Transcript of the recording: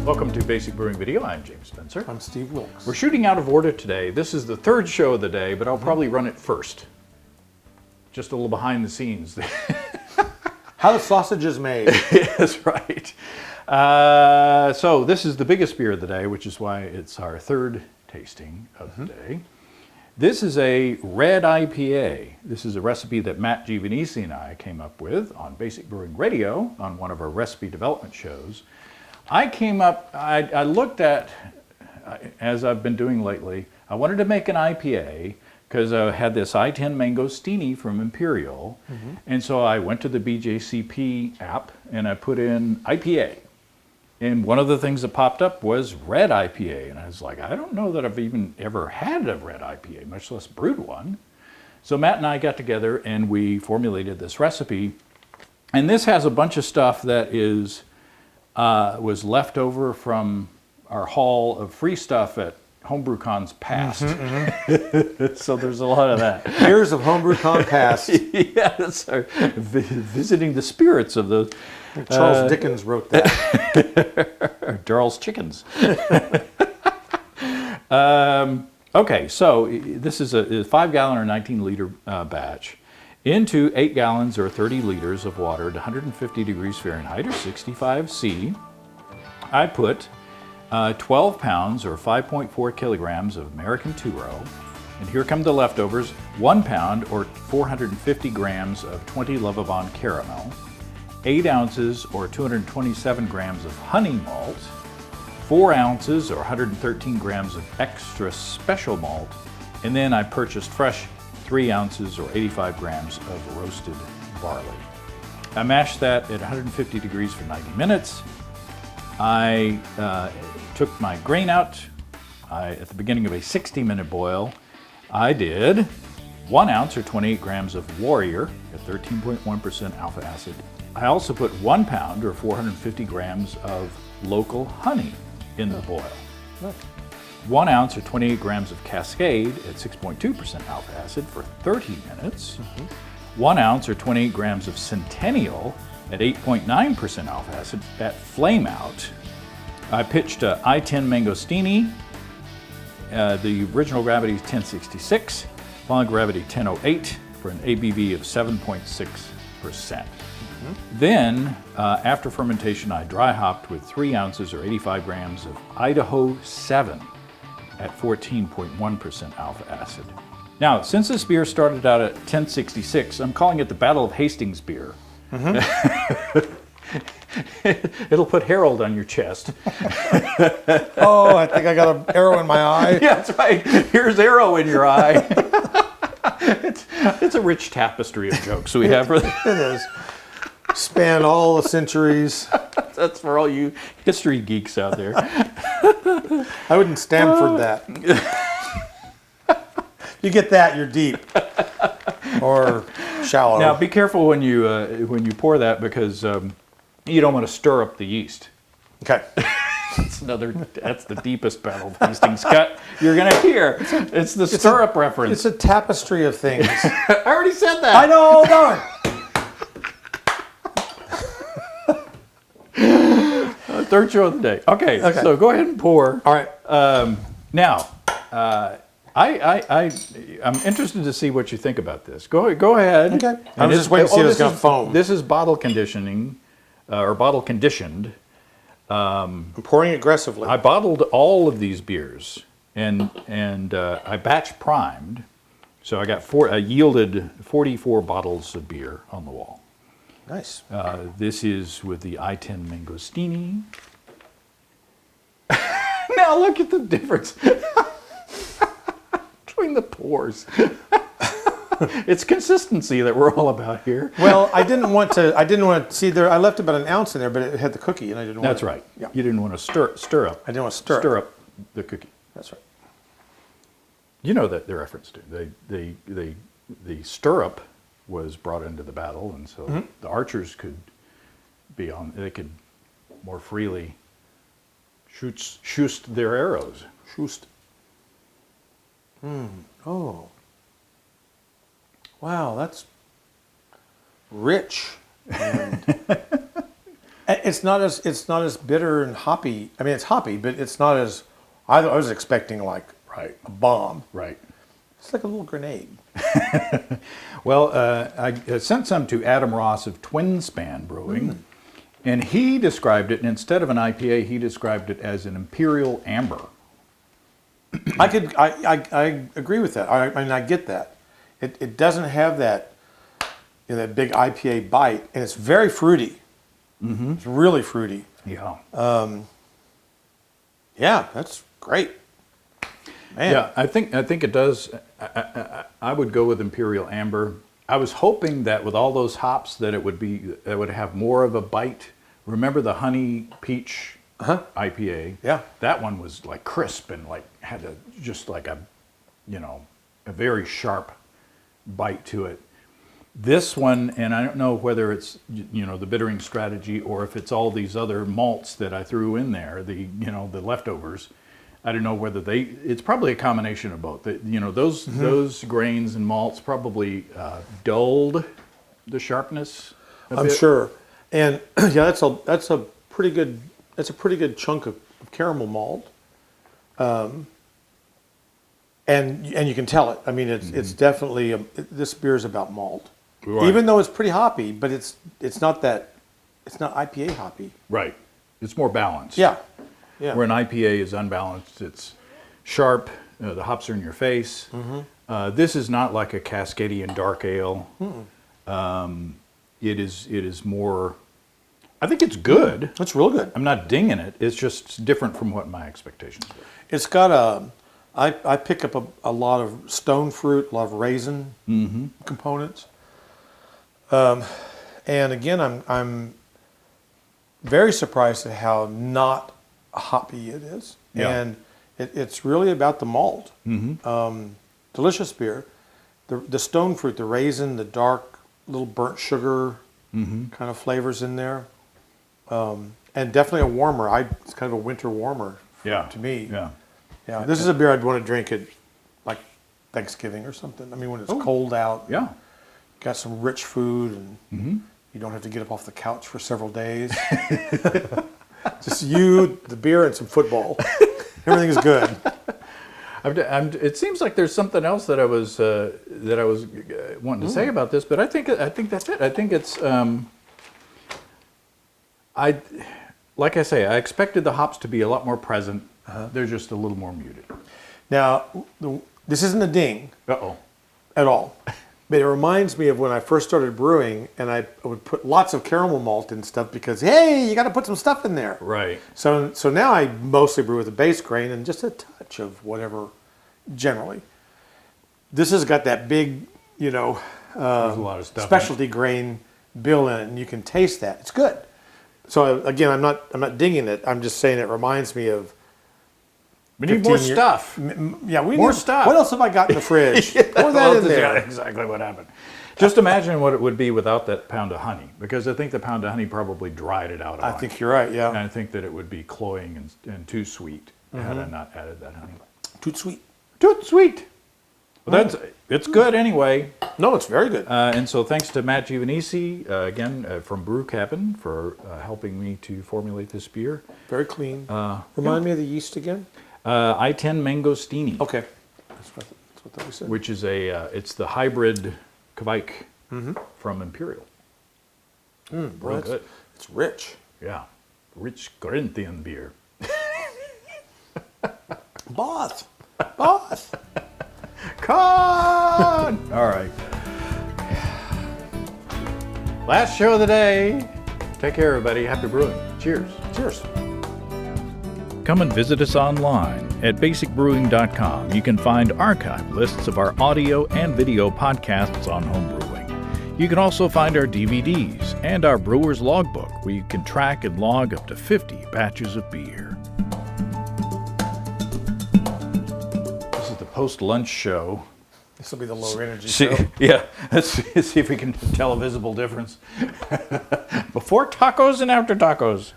Welcome to Basic Brewing Video. I'm James Spencer. I'm Steve Wilkes. We're shooting out of order today. This is the third show of the day, but I'll probably run it first. Just a little behind the scenes. How the sausage is made. Yes, right. So this is the biggest beer of the day, which is why it's our third tasting of the day. This is a red IPA. This is a recipe that Matt Giovanisi and I came up with on Basic Brewing Radio on one of our recipe development shows. I looked at, as I've been doing lately, I wanted to make an IPA because I had this I-10 Mangostini from Imperial. And so I went to the BJCP app and I put in IPA. And one of the things that popped up was red IPA. And I was like, I don't know that I've even ever had a red IPA, much less brewed one. So Matt and I got together and we formulated this recipe. And this has a bunch of stuff that was left over from our haul of free stuff at HomebrewCon's past. So there's a lot of that. Years of HomebrewCon past. Yeah, that's our visiting the spirits of the... Charles Dickens wrote that. Daryl's Chickens. Okay, so this is a 5-gallon or 19-liter batch into 8 gallons or 30 liters of water at 150 degrees Fahrenheit or 65 C. I put 12 pounds or 5.4 kilograms of American two-row. And here come the leftovers, 1 pound or 450 grams of 20 Lovabond caramel, 8 ounces or 227 grams of honey malt, 4 ounces or 113 grams of extra special malt, and then I purchased fresh 3 ounces or 85 grams of roasted barley. I mashed that at 150 degrees for 90 minutes. I took my grain out. At the beginning of a 60-minute boil, I did 1 ounce or 28 grams of Warrior at 13.1% alpha acid. I also put 1 pound or 450 grams of local honey in the boil. 1 ounce or 28 grams of Cascade at 6.2% alpha acid for 30 minutes. 1 ounce or 28 grams of Centennial at 8.9% alpha acid at flame out. I pitched a I-10 Mangostini. The original gravity is 1066, final gravity 1008 for an ABV of 7.6%. Then, after fermentation, I dry hopped with 3 ounces or 85 grams of Idaho 7 at 14.1% alpha acid. Now, since this beer started out at 1066, I'm calling it the Battle of Hastings beer. It'll put Harold on your chest. Oh, I think I got an arrow in my eye. Yeah, that's right. Here's arrow in your eye. It's a rich tapestry of jokes we have for that. It is. Span all the centuries. That's for all you history geeks out there. I wouldn't Stanford that. You get that, you're deep. Or shallow. Now, be careful when you pour that because you don't want to stir up the yeast. Okay. That's the deepest Battle of Hastings cut you're going to hear. It's the stir-up reference. It's a tapestry of things. I already said that. I know, darn. Third show of the day. Okay, so go ahead and pour. All right. Now, I'm interested to see what you think about this. Go ahead. Okay. I was just waiting to see if it's going to foam. This is bottle conditioning, or bottle conditioned. I'm pouring aggressively. I bottled all of these beers, and I batch primed, so I yielded 44 bottles of beer on the wall. Nice. This is with the I-10 Mangostini. Now look at the difference between the pours. It's consistency that we're all about here. Well, I didn't want to see there. I left about an ounce in there, but it had the cookie, and I didn't want. That's right. Yeah. You didn't want to stir up. I didn't want to stir up the cookie. That's right. You know that the reference to the stirrup was brought into the battle, and so the archers could be on. They could more freely shoot their arrows. Shoot. Oh. Wow, that's rich and It's not as bitter and hoppy. I mean, it's hoppy, but it's not as. I was expecting like Right. a bomb. Right. It's like a little grenade. Well, I sent some to Adam Ross of Twin Span Brewing, and he described it, and instead of an IPA, he described it as an Imperial Amber. I agree with that. I mean, I get that. It doesn't have that, that big IPA bite, and it's very fruity. Mm-hmm. It's really fruity. Yeah. Yeah, that's great. Man. Yeah, I think it does. I would go with Imperial Amber. I was hoping that with all those hops that it would have more of a bite. Remember the honey peach IPA? Yeah. That one was like crisp and like had just like a very sharp bite to it. This one, and I don't know whether it's the bittering strategy or if it's all these other malts that I threw in there, the leftovers. I don't know whether it's probably a combination of both. Those grains and malts probably dulled the sharpness a I'm bit. sure. And yeah, that's a pretty good chunk of caramel malt. And you can tell it. I mean, it's definitely this beer is about malt. Right. Even though it's pretty hoppy, but it's not IPA hoppy. Right. It's more balanced. Yeah. Yeah. Where an IPA is unbalanced, it's sharp. The hops are in your face. Mm-hmm. This is not like a Cascadian dark ale. It is more. I think it's good. It's real good. I'm not dinging it. It's just different from what my expectations were. It's got I pick up a lot of stone fruit, a lot of raisin components. And again, I'm very surprised at how not hoppy it is. Yeah. And it's really about the malt. Mm-hmm. Delicious beer. The stone fruit, the raisin, the dark little burnt sugar kind of flavors in there. And definitely a warmer. It's kind of a winter warmer to me. Yeah. Yeah, this is a beer I'd want to drink at like Thanksgiving or something. I mean, when it's cold out. Yeah. Got some rich food, and you don't have to get up off the couch for several days. Just you, the beer, and some football. Everything is good. It seems like there's something else that I was wanting to say about this, but I think that's it. I think it's like I say, I expected the hops to be a lot more present. They're just a little more muted. Now, this isn't a ding Uh-oh. at all, but it reminds me of when I first started brewing, and I would put lots of caramel malt and stuff because, hey, you got to put some stuff in there. Right. So now I mostly brew with a base grain and just a touch of whatever, generally. This has got that big, There's a lot of stuff. specialty grain bill in it, and you can taste that. It's good. So again, I'm not dinging it. I'm just saying it reminds me of. We need more 15 year- stuff. Yeah, we More need stuff. What else have I got in the fridge? Pour that in there. Yeah, exactly what happened. Just imagine what it would be without that pound of honey, because I think the pound of honey probably dried it out. I think you're right. Yeah, And I think that it would be cloying and too sweet had I not added that honey. too sweet. Too sweet. Well, it's good anyway. No, it's very good. And so thanks to Matt Giovanisi, again, from Brew Cabin for helping me to formulate this beer. Very clean. Remind me of the yeast again. I-10 Mangostini. Okay, that's what we said. Which is it's the hybrid Kvike from Imperial. Real good. It's rich. Yeah. Rich Corinthian beer. Boss. Con! All right. Last show of the day. Take care, everybody. Happy brewing. Cheers. Cheers. Come and visit us online at basicbrewing.com. You can find archive lists of our audio and video podcasts on homebrewing. You can also find our DVDs and our brewer's logbook, where you can track and log up to 50 batches of beer. This is the post-lunch show. This will be the lower energy See, show. yeah, let's see if we can tell a visible difference. Before tacos and after tacos.